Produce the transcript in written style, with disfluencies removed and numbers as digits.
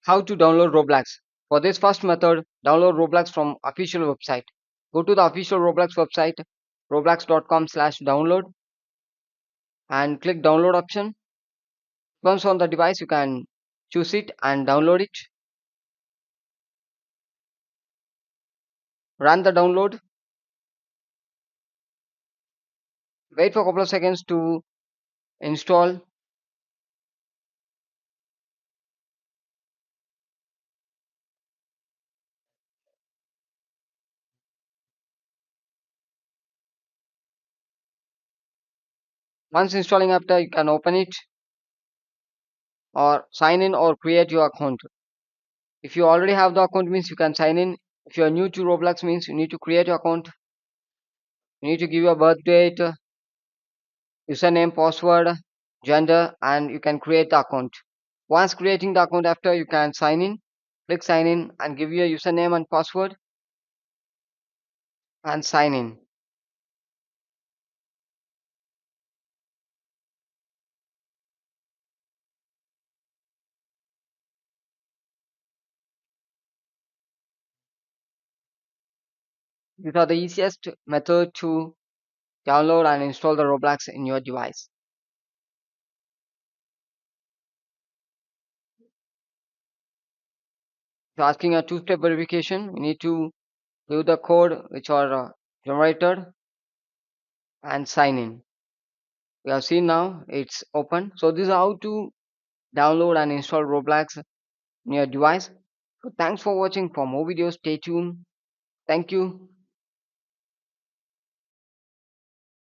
How to download Roblox? For this first method, download Roblox from official website. Go to the official Roblox website, roblox.com/download, and click download option. Once on the device, you can choose it and download it. Run the download. Wait for a couple of seconds to install. Once installing after, you can open it or sign in or create your account. If you already have the account means you can sign in. If you are new to Roblox means you need to create your account. You need to give your birth date, username, password, gender, and you can create the account. Once creating the account after, you can sign in. Click sign in and give your username and password and sign in. These are the easiest method to download and install the Roblox in your device. If you're asking a two-step verification, you need to give the code which are generated and sign in. We have seen now it's open. So this is how to download and install Roblox in your device. So thanks for watching. For more videos, stay tuned. Thank you.